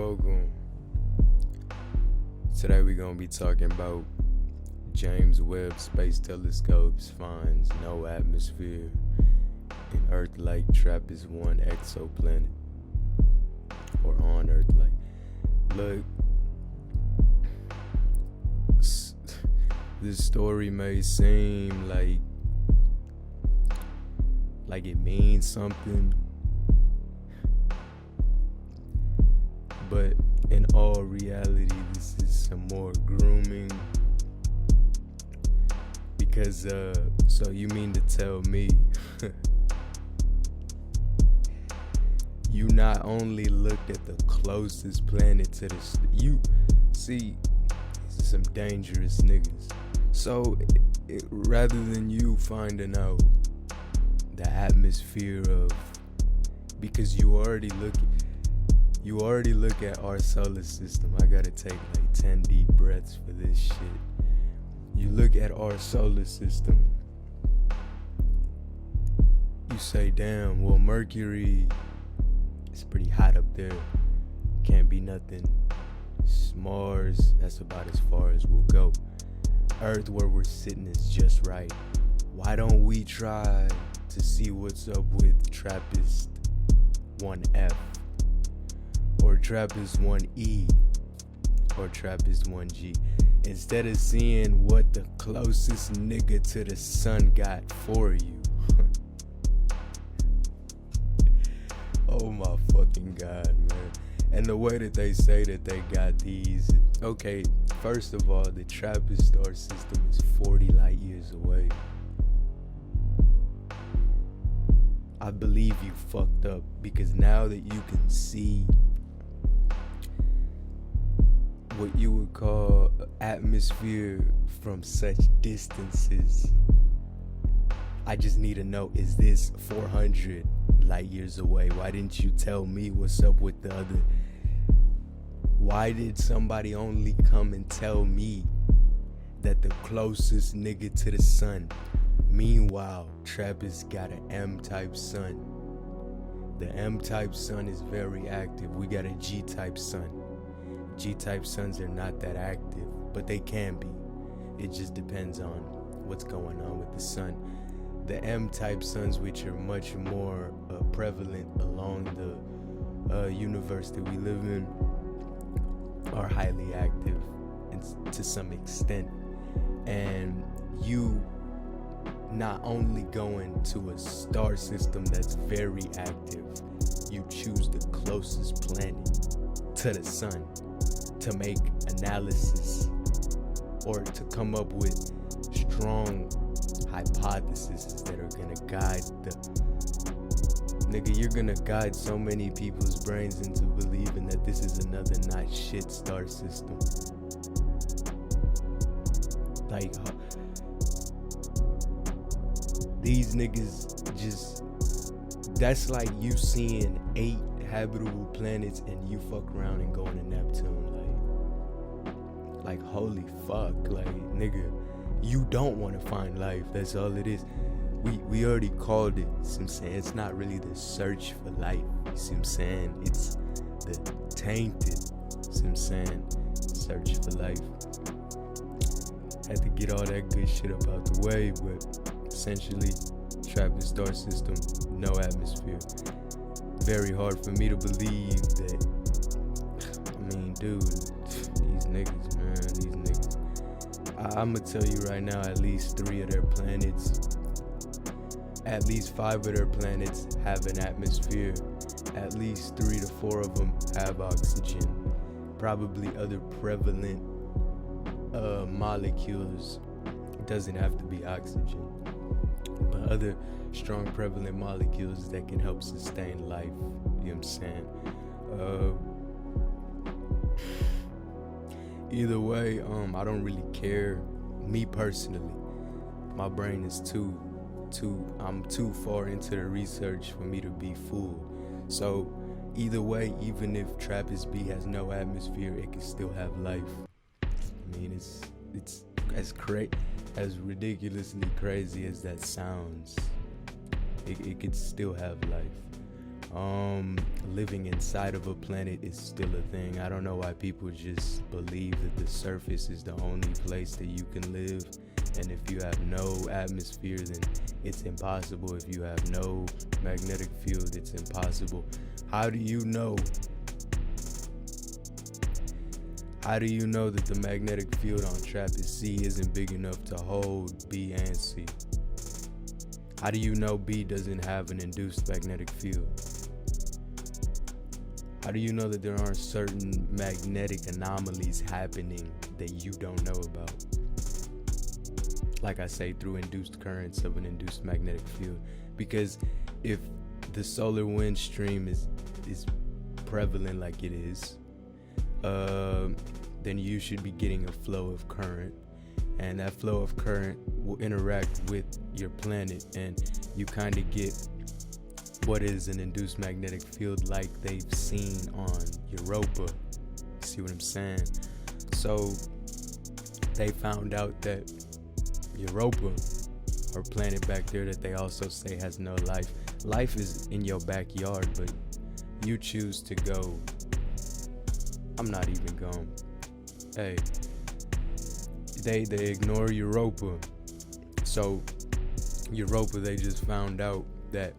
Welcome. Today we're gonna be talking about James Webb Space Telescope's finds no atmosphere in Earth-like Trappist 1 exoplanet, or on Earth-like. Look, this story may seem like it means something, but in all reality, this is some more grooming. Because, so you mean to tell me you not only looked at the closest planet to you see, these are some dangerous niggas. So, rather than you finding out the atmosphere of, because you already look at our solar system. I gotta take like 10 deep breaths for this shit. You look at our solar system, you say, damn, well, Mercury is pretty hot up there, can't be nothing. Mars, that's about as far as we'll go. Earth, where we're sitting, is just right. Why don't we try to see what's up with Trappist 1F, or Trappist 1E, or Trappist 1G, instead of seeing what the closest nigga to the sun got for you? Oh my fucking god, man. And the way that they say that they got these, okay, first of all, the Trappist star system is 40 light years away. I believe you fucked up, because now that you can see what you would call atmosphere from such distances, I just need to know, is this 400 light years away? Why didn't you tell me what's up with the other? Why did somebody only come and tell me that the closest nigga to the sun? Meanwhile, Trappist got an M-type sun. The M-type sun is very active. We got a G-type sun. G-type suns are not that active, but they can be. It just depends on what's going on with the sun. The M-type suns, which are much more prevalent along the universe that we live in, are highly active and to some extent. And you not only going to a star system that's very active, you choose the closest planet to the sun to make analysis or to come up with strong hypotheses that are gonna guide you're gonna guide so many people's brains into believing that this is another not shit star system. Like, these niggas just, that's like you seeing 8 habitable planets and you fuck around and going to Neptune. Like holy fuck, like nigga, you don't want to find life. That's all it is. We already called it. You see what I'm saying? It's not really the search for life. You see what I'm saying? It's the tainted, you see what I'm saying, search for life. Had to get all that good shit up out the way, but essentially, Trappist star system, no atmosphere. Very hard for me to believe that. I mean, dude, these niggas, man, these niggas. I'ma tell you right now, at least 3 of their planets, at least 5 of their planets have an atmosphere. At least 3 to 4 of them have oxygen. Probably other prevalent molecules. It doesn't have to be oxygen, but other strong prevalent molecules that can help sustain life. You know what I'm saying? Either way, I don't really care. Me personally, my brain is I'm too far into the research for me to be fooled. So either way, even if Trappist B has no atmosphere, it can still have life. I mean, it's as ridiculously crazy as that sounds. It could still have life. Living inside of a planet is still a thing. I don't know why people just believe that the surface is the only place that you can live, and if you have no atmosphere, then it's impossible. If you have no magnetic field, it's impossible. How do you know? How do you know that the magnetic field on Trappist C isn't big enough to hold B and C? How do you know B doesn't have an induced magnetic field? How do you know that there aren't certain magnetic anomalies happening that you don't know about? Like I say, through induced currents of an induced magnetic field. Because if the solar wind stream is prevalent like it is, then you should be getting a flow of current, and that flow of current will interact with your planet, and you kind of get what is an induced magnetic field like they've seen on Europa. See what I'm saying? So they found out that Europa, or planet back there that they also say has no life. Life is in your backyard, but you choose to go. I'm not even going. Hey, they ignore Europa. So Europa, they just found out that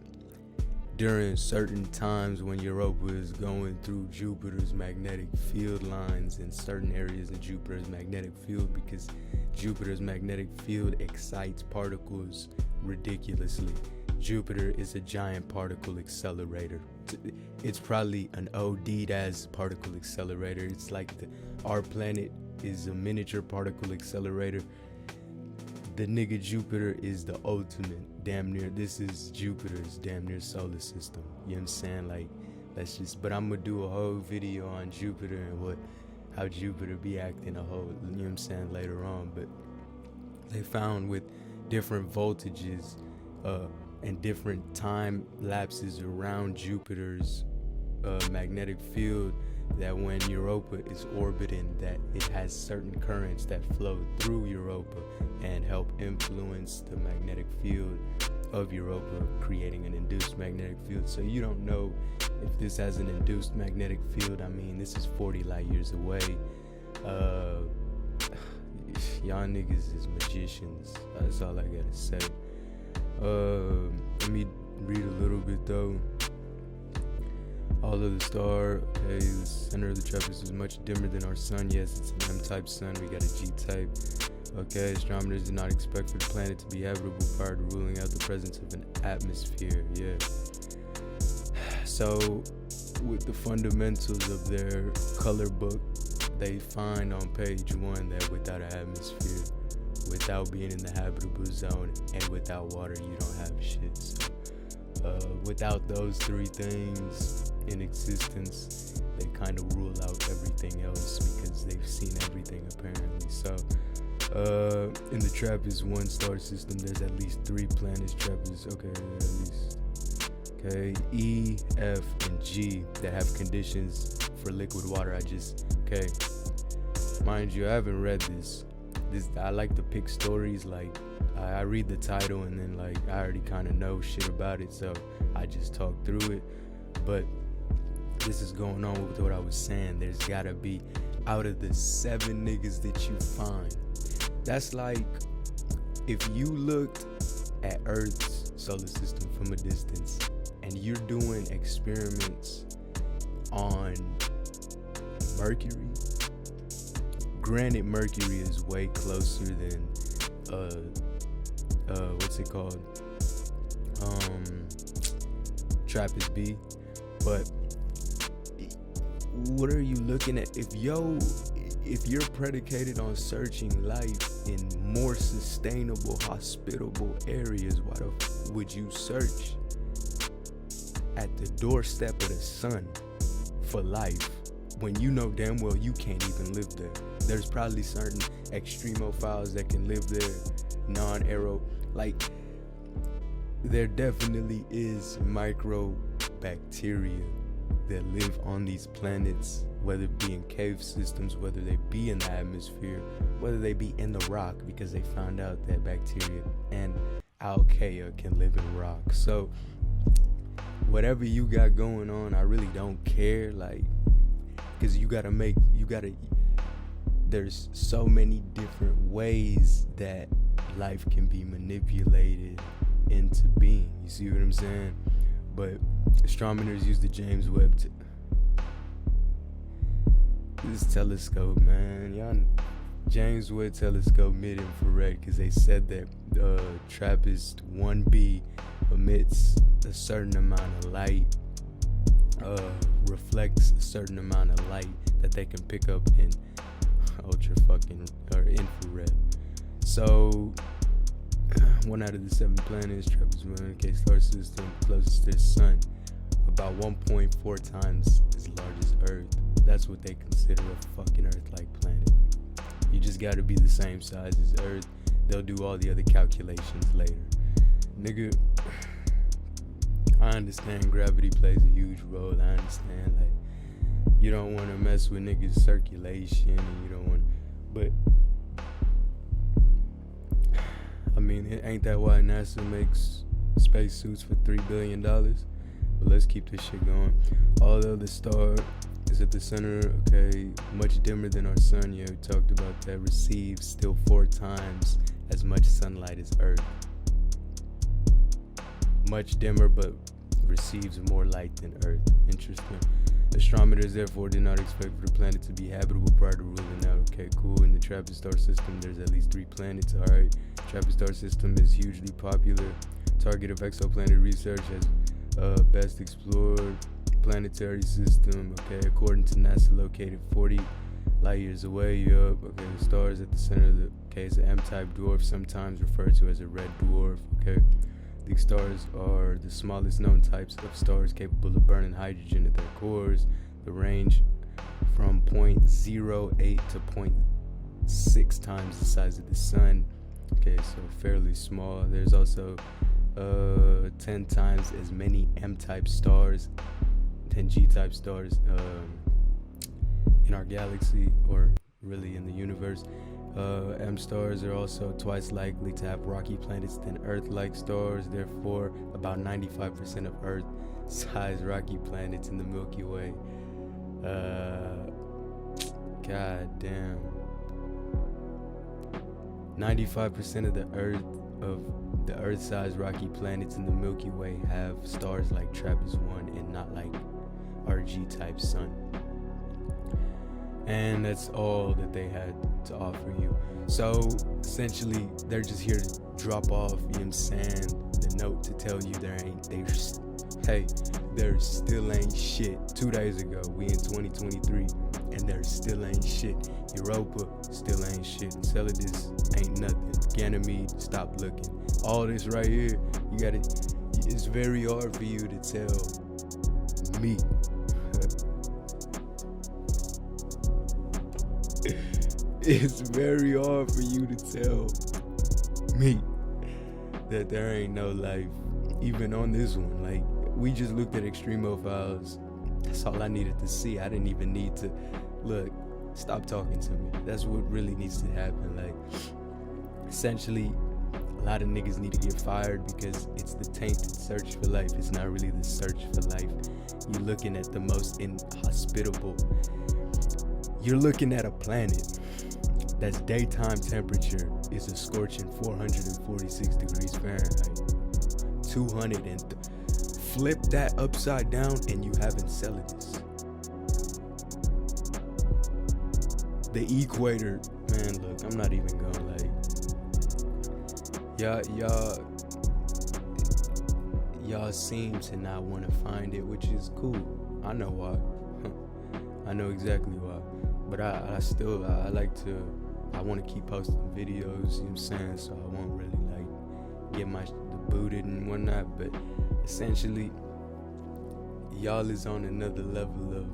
during certain times when Europa is going through Jupiter's magnetic field lines in certain areas in Jupiter's magnetic field, because Jupiter's magnetic field excites particles ridiculously. Jupiter is a giant particle accelerator. It's probably an OD'd as particle accelerator. It's like our planet is a miniature particle accelerator. The nigga Jupiter is the ultimate, damn near. This is Jupiter's damn near solar system. You know what I'm saying? Like, let's just, but I'm gonna do a whole video on Jupiter and how Jupiter be acting a whole, you know what I'm saying, later on. But they found with different voltages and different time lapses around Jupiter's magnetic field, that when Europa is orbiting, that it has certain currents that flow through Europa and help influence the magnetic field of Europa, creating an induced magnetic field. So you don't know if this has an induced magnetic field. I mean, this is 40 light years away. Y'all niggas is magicians. That's all I gotta say. Let me read a little bit though. All of the star, okay, the center of the Trappist is much dimmer than our sun. Yes, it's an M-type sun. We got a G-type. Okay, astronomers did not expect for the planet to be habitable prior to ruling out the presence of an atmosphere. Yeah. So, with the fundamentals of their color book, they find on page 1 that without an atmosphere, without being in the habitable zone, and without water, you don't have shit. So, without those 3 things in existence, they kind of rule out everything else because they've seen everything apparently. So in the Trappist 1 star system, there's at least 3 planets. Trappist, okay, at least, okay, E, F, and G that have conditions for liquid water. Okay, mind you, I haven't read this. I like to pick stories, like I read the title and then like I already kind of know shit about it, so I just talk through it. But this is going on with what I was saying. There's gotta be, out of the 7 niggas that you find, that's like if you looked at Earth's solar system from a distance and you're doing experiments on Mercury. Granted, Mercury is way closer than what's it called? Trappist B. But what are you looking at? If you're predicated on searching life in more sustainable, hospitable areas, why would you search at the doorstep of the sun for life when you know damn well you can't even live there? There's probably certain extremophiles that can live there, non-aero. Like, there definitely is microbacteria that live on these planets, whether it be in cave systems, whether they be in the atmosphere, whether they be in the rock, because they found out that bacteria and archaea can live in rock. So whatever you got going on, I really don't care. Like, because there's so many different ways that life can be manipulated into being. You see what I'm saying? But astronomers use the James Webb this telescope, man. Y'all, James Webb telescope mid-infrared, because they said that Trappist 1b emits a certain amount of light, reflects a certain amount of light that they can pick up in infrared. So 1 out of the 7 planets, Trappist 1K star system, closest to the sun, about 1.4 times as large as Earth. That's what they consider a fucking Earth-like planet. You just gotta be the same size as Earth. They'll do all the other calculations later. Nigga, I understand gravity plays a huge role. I understand, like, you don't want to mess with niggas' circulation, and you don't want, but I mean, ain't that why NASA makes spacesuits for $3 billion? But let's keep this shit going. All the other stars is at the center, okay, much dimmer than our sun. Yeah, we talked about that. Receives still 4 times as much sunlight as Earth. Much dimmer, but receives more light than Earth. Interesting. Astronomers therefore did not expect for the planet to be habitable prior to ruling out. Okay, cool. In the Trappist star system, there's at least 3 planets. Alright. Trappist star system is hugely popular. Target of exoplanet research as best explored planetary system. Okay, according to NASA, located 40 light years away. Yup. Okay, the stars at the center of the is an M-type dwarf, sometimes referred to as a red dwarf. Okay. These stars are the smallest known types of stars capable of burning hydrogen at their cores. The range from 0.08 to 0.6 times the size of the sun. Okay, so fairly small. There's also 10 times as many M-type stars, 10 G-type stars in our galaxy, or really in the universe. M stars are also twice likely to have rocky planets than Earth-like stars. Therefore, about 95% of Earth-sized rocky planets in the Milky Way. God damn. 95% of the Earth-sized rocky planets in the Milky Way have stars like Trappist 1 and not like our G-type sun. And that's all that they had to offer you. So essentially, they're just here to drop off, you know what I'm saying, the note to tell you there still ain't shit. 2 days ago, we in 2023, and there still ain't shit. Europa still ain't shit. Enceladus ain't nothing. Ganymede, stop looking. All this right here, it's very hard for you to tell me. It's very hard for you to tell me that there ain't no life, even on this one. Like, we just looked at extremophiles. That's all I needed to see. I didn't even need to look. Stop talking to me. That's what really needs to happen. Like, essentially, a lot of niggas need to get fired because it's the tainted search for life. It's not really the search for life. You're looking at the most inhospitable. You're looking at a planet that's daytime temperature is a scorching 446 degrees Fahrenheit. 200 and flip that upside down and you have Enceladus. The equator, man, look, I'm not even gonna like, y'all seem to not want to find it, which is cool. I know why. I know exactly why. But I want to keep posting videos, you know what I'm saying, so I won't really like get my booted and whatnot, but essentially, y'all is on another level of,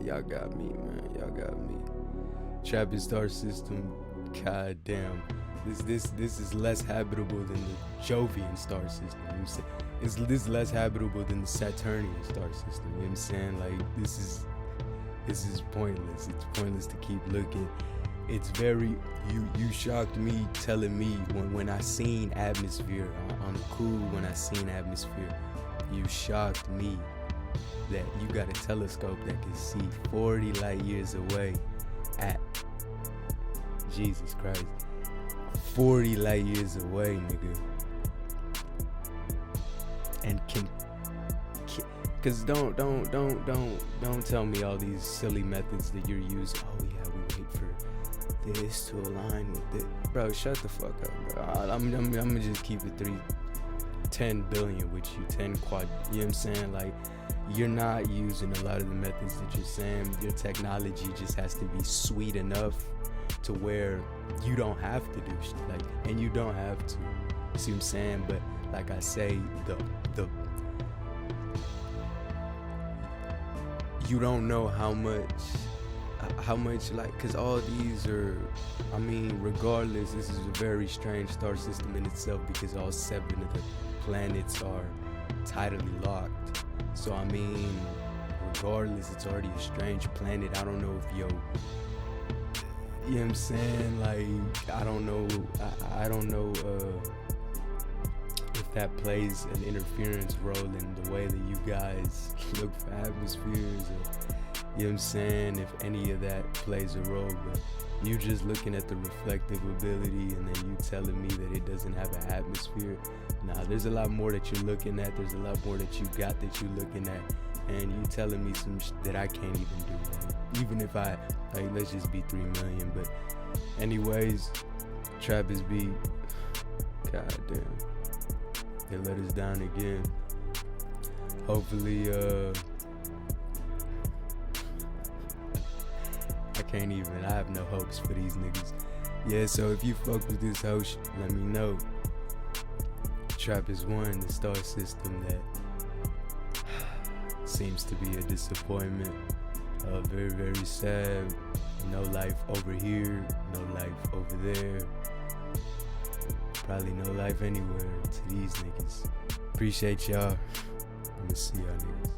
y'all got me, man, y'all got me. Trappist star system, god damn. This is less habitable than the Jovian star system. You know what I'm saying? This is less habitable than the Saturnian star system. You know what I'm saying? Like, this is pointless. It's pointless to keep looking. it's very, you shocked me telling me when I seen atmosphere on cool, when I seen atmosphere, you shocked me that you got a telescope that can see 40 light years away at Jesus Christ, 40 light years away, nigga. And cause don't tell me all these silly methods that you're using. Oh yeah, we wait for this to align with it. Bro, shut the fuck up, bro. I'm gonna just keep it 10 billion with you, 10 quad, you know what I'm saying? Like, you're not using a lot of the methods that you're saying. Your technology just has to be sweet enough to where you don't have to do shit, like, and you don't have to, see what I'm saying? But like I say, the you don't know how much, like, cause all these are, I mean, regardless, this is a very strange star system in itself, because all 7 of the planets are tidally locked. So I mean, regardless, it's already a strange planet. I don't know if you know what I'm saying? Like, I don't know if that plays an interference role in the way that you guys look for atmospheres, or, you know what I'm saying, if any of that plays a role. But you just looking at the reflective ability and then you telling me that it doesn't have an atmosphere. Nah, there's a lot more that you're looking at. There's a lot more that you got that you're looking at, and you telling me some that I can't even do. Like, even if I, like, let's just be 3 million. But anyways, Trappist beat, god damn, they let us down again. Hopefully, I have no hopes for these niggas. Yeah, so if you fuck with this host, let me know. Trappist won the star system that seems to be a disappointment. Very, very sad. No life over here, no life over there. Probably no life anywhere to these niggas. Appreciate y'all. I'ma see y'all niggas.